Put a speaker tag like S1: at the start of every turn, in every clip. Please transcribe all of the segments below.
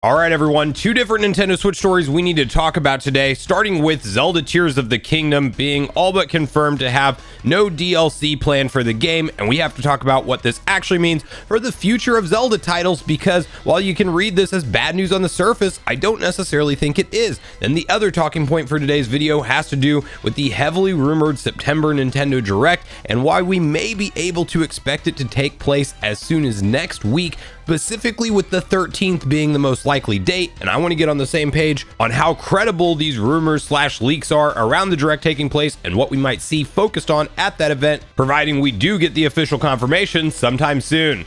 S1: All right, everyone, two different Nintendo Switch stories we need to talk about today, starting with Zelda Tears of the Kingdom being all but confirmed to have no DLC planned for the game, and we have to talk about what this actually means for the future of Zelda titles, because while you can read this as bad news on the surface, I don't necessarily think it is. Then the other talking point for today's video has to do with the heavily rumored September Nintendo Direct and why we may be able to expect it to take place as soon as next week, specifically with the 13th being the most likely date. And I want to get on the same page on how credible these rumors / leaks are around the Direct taking place and what we might see focused on at that event, providing we do get the official confirmation sometime soon.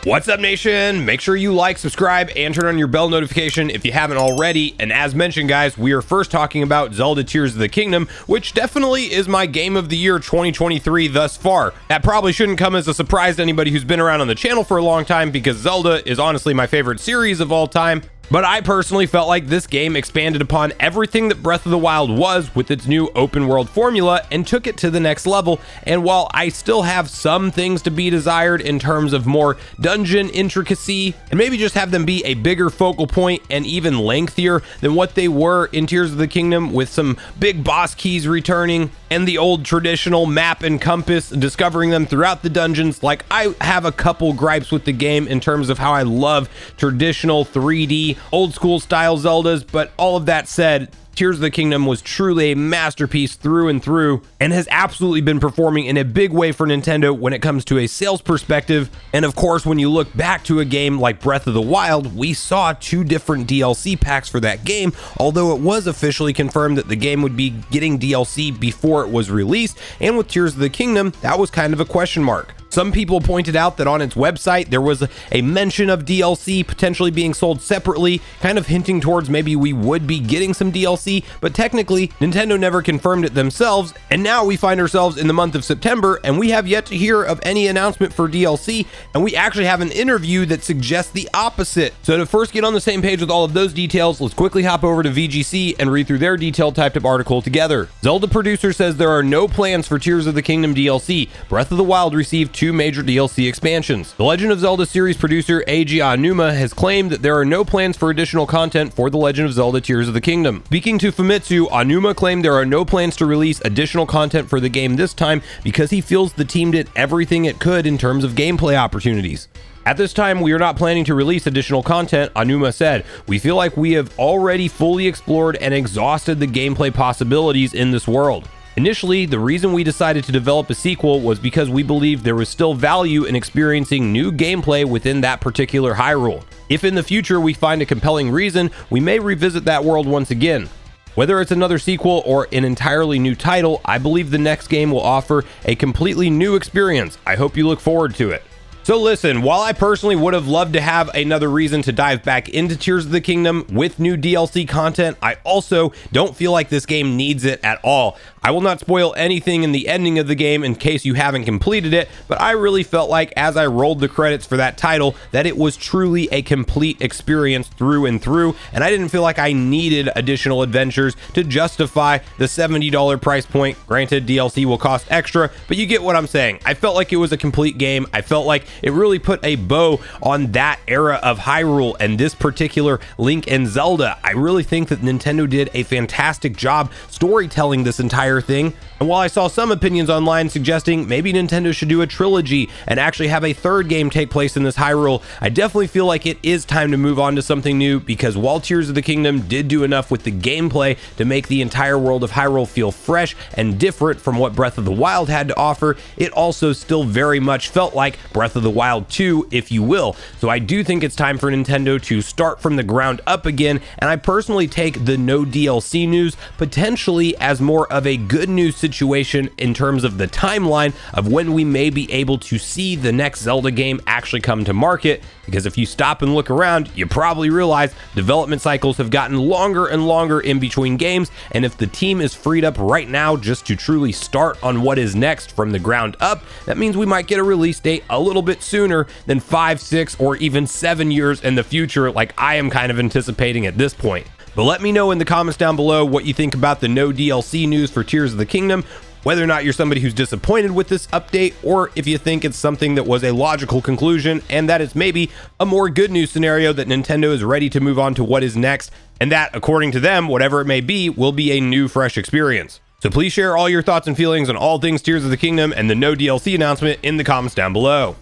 S1: What's up, nation? Make sure you like, subscribe, and turn on your bell notification if you haven't already. And as mentioned, guys, we are first talking about Zelda Tears of the Kingdom, which definitely is my game of the year 2023 thus far. That probably shouldn't come as a surprise to anybody who's been around on the channel for a long time, because Zelda is honestly my favorite series of all time. But I personally felt like this game expanded upon everything that Breath of the Wild was with its new open world formula and took it to the next level. And while I still have some things to be desired in terms of more dungeon intricacy, and maybe just have them be a bigger focal point and even lengthier than what they were in Tears of the Kingdom, with some big boss keys returning and the old traditional map and compass, discovering them throughout the dungeons, like I have a couple gripes with the game in terms of how I love traditional 3D old school style Zeldas. But all of that said, Tears of the Kingdom was truly a masterpiece through and through, and has absolutely been performing in a big way for Nintendo when it comes to a sales perspective. And of course, when you look back to a game like Breath of the Wild, we saw two different DLC packs for that game, although it was officially confirmed that the game would be getting DLC before it was released. And with Tears of the Kingdom, that was kind of a question mark. Some people pointed out that on its website there was a mention of DLC potentially being sold separately, kind of hinting towards maybe we would be getting some DLC, but technically Nintendo never confirmed it themselves. And now we find ourselves in the month of September and we have yet to hear of any announcement for DLC, and we actually have an interview that suggests the opposite. So to first get on the same page with all of those details, let's quickly hop over to VGC and read through their detailed typed up article together. Zelda producer says there are no plans for Tears of the Kingdom DLC. Breath of the Wild received two major DLC expansions. The Legend of Zelda series producer Eiji Aonuma has claimed that there are no plans for additional content for The Legend of Zelda Tears of the Kingdom. Speaking to Famitsu, Aonuma claimed there are no plans to release additional content for the game this time because he feels the team did everything it could in terms of gameplay opportunities. At this time, we are not planning to release additional content, Aonuma said. We feel like we have already fully explored and exhausted the gameplay possibilities in this world. Initially, the reason we decided to develop a sequel was because we believed there was still value in experiencing new gameplay within that particular Hyrule. If in the future we find a compelling reason, we may revisit that world once again. Whether it's another sequel or an entirely new title, I believe the next game will offer a completely new experience. I hope you look forward to it. So listen, while I personally would have loved to have another reason to dive back into Tears of the Kingdom with new DLC content, I also don't feel like this game needs it at all. I will not spoil anything in the ending of the game in case you haven't completed it, but I really felt like as I rolled the credits for that title that it was truly a complete experience through and through, and I didn't feel like I needed additional adventures to justify the $70 price point. Granted, DLC will cost extra, but you get what I'm saying. I felt like it was a complete game. I felt like it really put a bow on that era of Hyrule and this particular Link and Zelda. I really think that Nintendo did a fantastic job storytelling this entire thing. And while I saw some opinions online suggesting maybe Nintendo should do a trilogy and actually have a third game take place in this Hyrule, I definitely feel like it is time to move on to something new, because while Tears of the Kingdom did do enough with the gameplay to make the entire world of Hyrule feel fresh and different from what Breath of the Wild had to offer, it also still very much felt like Breath of the Wild 2, if you will. So I do think it's time for Nintendo to start from the ground up again, and I personally take the no DLC news potentially as more of a good news situation in terms of the timeline of when we may be able to see the next Zelda game actually come to market. Because if you stop and look around, you probably realize development cycles have gotten longer and longer in between games, and if the team is freed up right now just to truly start on what is next from the ground up, that means we might get a release date a little bit sooner than 5, 6, or even 7 years in the future, like I am kind of anticipating at this point. But let me know in the comments down below what you think about the no DLC news for Tears of the Kingdom, whether or not you're somebody who's disappointed with this update, or if you think it's something that was a logical conclusion and that it's maybe a more good news scenario that Nintendo is ready to move on to what is next, and that, according to them, whatever it may be, will be a new, fresh experience. So please share all your thoughts and feelings on all things Tears of the Kingdom and the no DLC announcement in the comments down below.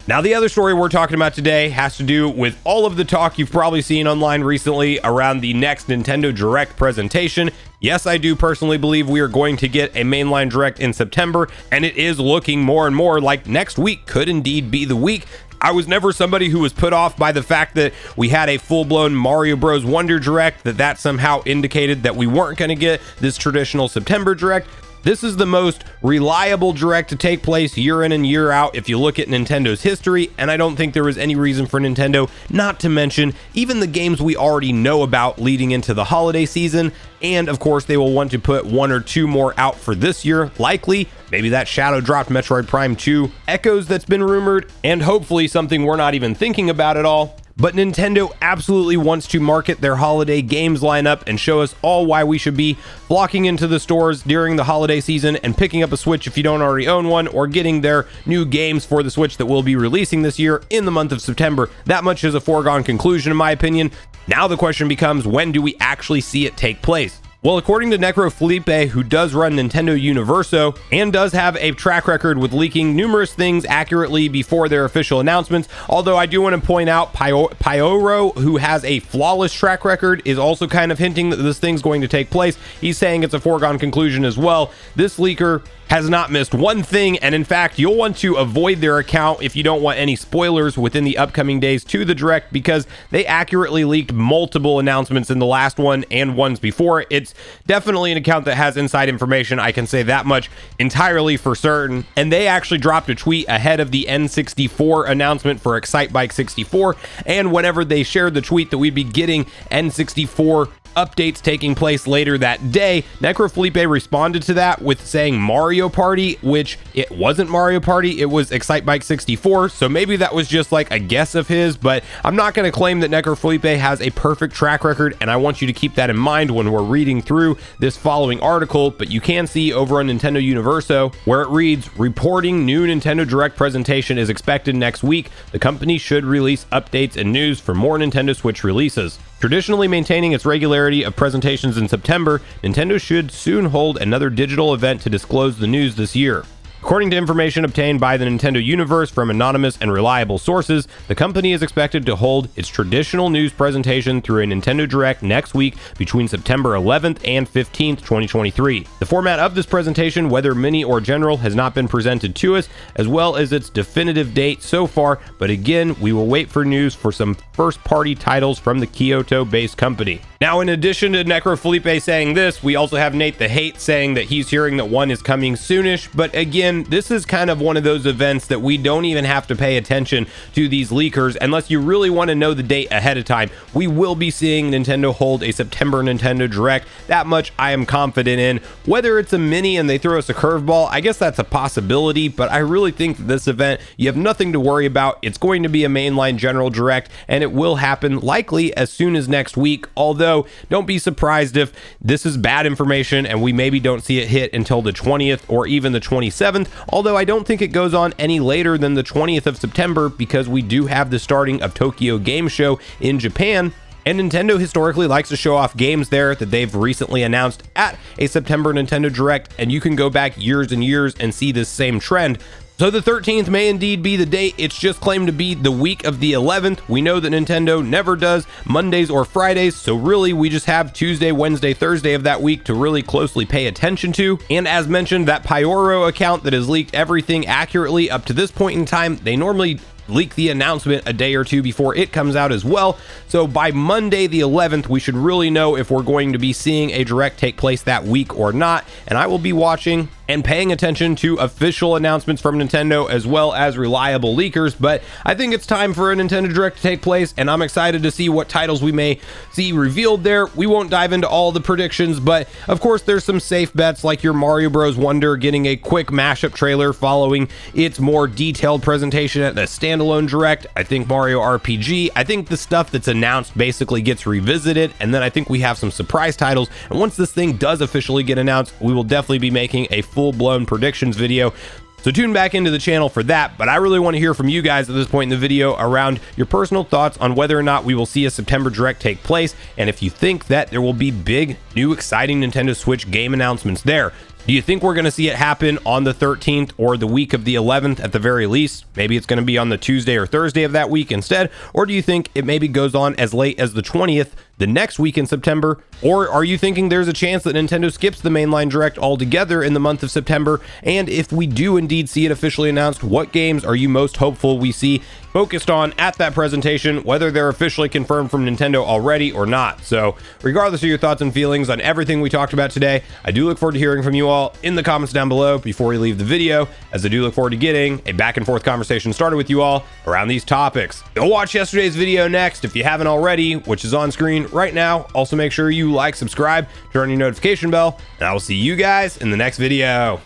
S1: Now, the other story we're talking about today has to do with all of the talk you've probably seen online recently around the next Nintendo Direct presentation. Yes, I do personally believe we are going to get a mainline Direct in September, and it is looking more and more like next week could indeed be the week. I was never somebody who was put off by the fact that we had a full-blown Mario Bros. Wonder Direct, that somehow indicated that we weren't going to get this traditional September Direct. This is the most reliable Direct to take place year in and year out if you look at Nintendo's history, and I don't think there was any reason for Nintendo not to mention even the games we already know about leading into the holiday season. And of course, they will want to put one or two more out for this year, likely. Maybe that shadow dropped Metroid Prime 2 Echoes that's been rumored, and hopefully something we're not even thinking about at all. But Nintendo absolutely wants to market their holiday games lineup and show us all why we should be flocking into the stores during the holiday season and picking up a Switch if you don't already own one, or getting their new games for the Switch that will be releasing this year in the month of September. That much is a foregone conclusion in my opinion. Now the question becomes, when do we actually see it take place? Well, according to Necro Felipe, who does run Nintendo Universo and does have a track record with leaking numerous things accurately before their official announcements, although I do want to point out Pyoro, who has a flawless track record, is also kind of hinting that this thing's going to take place. He's saying it's a foregone conclusion as well. This leaker has not missed one thing, and in fact, you'll want to avoid their account if you don't want any spoilers within the upcoming days to the Direct, because they accurately leaked multiple announcements in the last one and ones before. It's definitely an account that has inside information, I can say that much entirely for certain, and they actually dropped a tweet ahead of the N64 announcement for Excitebike 64, and whenever they shared the tweet that we'd be getting N64 updates taking place later that day, Necro Felipe responded to that with saying Mario Party, which it wasn't Mario Party, it was Excitebike 64, so maybe that was just like a guess of his, but I'm not going to claim that Necro Felipe has a perfect track record, and I want you to keep that in mind when we're reading through this following article. But you can see over on Nintendo Universo where it reads, reporting new Nintendo Direct presentation is expected next week. The company should release updates and news for more Nintendo Switch releases. Traditionally maintaining its regularity of presentations in September, Nintendo should soon hold another digital event to disclose the news this year. According to information obtained by the Nintendo Universe from anonymous and reliable sources, the company is expected to hold its traditional news presentation through a Nintendo Direct next week between September 11th and 15th, 2023. The format of this presentation, whether mini or general, has not been presented to us, as well as its definitive date so far, but again, we will wait for news for some first-party titles from the Kyoto-based company. Now, in addition to Necro Felipe saying this, we also have Nate the Hate saying that he's hearing that one is coming soonish, but again, this is kind of one of those events that we don't even have to pay attention to these leakers unless you really want to know the date ahead of time. We will be seeing Nintendo hold a September Nintendo Direct. That much I am confident in. Whether it's a mini and they throw us a curveball, I guess that's a possibility, but I really think that this event, you have nothing to worry about. It's going to be a mainline general Direct, and it will happen likely as soon as next week, although don't be surprised if this is bad information and we maybe don't see it hit until the 20th or even the 27th, although I don't think it goes on any later than the 20th of September, because we do have the starting of Tokyo Game Show in Japan, and Nintendo historically likes to show off games there that they've recently announced at a September Nintendo Direct, and you can go back years and years and see this same trend. So the 13th may indeed be the date. It's just claimed to be the week of the 11th. We know that Nintendo never does Mondays or Fridays, so really we just have Tuesday, Wednesday, Thursday of that week to really closely pay attention to. And as mentioned, that Pyoro account that has leaked everything accurately up to this point in time, they normally leak the announcement a day or two before it comes out as well. So by Monday the 11th, we should really know if we're going to be seeing a Direct take place that week or not. And I will be watching and paying attention to official announcements from Nintendo as well as reliable leakers. But I think it's time for a Nintendo Direct to take place, and I'm excited to see what titles we may see revealed there. We won't dive into all the predictions, but of course there's some safe bets like your Mario Bros. Wonder getting a quick mashup trailer following its more detailed presentation at the standalone Direct. I think Mario RPG, I think the stuff that's announced basically gets revisited, and then I think we have some surprise titles, and once this thing does officially get announced, we will definitely be making a full-blown predictions video. So tune back into the channel for that, but I really want to hear from you guys at this point in the video around your personal thoughts on whether or not we will see a September Direct take place, and if you think that there will be big, new, exciting Nintendo Switch game announcements there. Do you think we're going to see it happen on the 13th or the week of the 11th at the very least? Maybe it's going to be on the Tuesday or Thursday of that week instead, or do you think it maybe goes on as late as the 20th, the next week in September? Or are you thinking there's a chance that Nintendo skips the mainline Direct altogether in the month of September? And if we do indeed see it officially announced, what games are you most hopeful we see focused on at that presentation, whether they're officially confirmed from Nintendo already or not? So regardless of your thoughts and feelings on everything we talked about today, I do look forward to hearing from you all in the comments down below before we leave the video, as I do look forward to getting a back and forth conversation started with you all around these topics. Go watch yesterday's video next if you haven't already, which is on screen right now. Also make sure you like, subscribe, turn on your notification bell, and I will see you guys in the next video.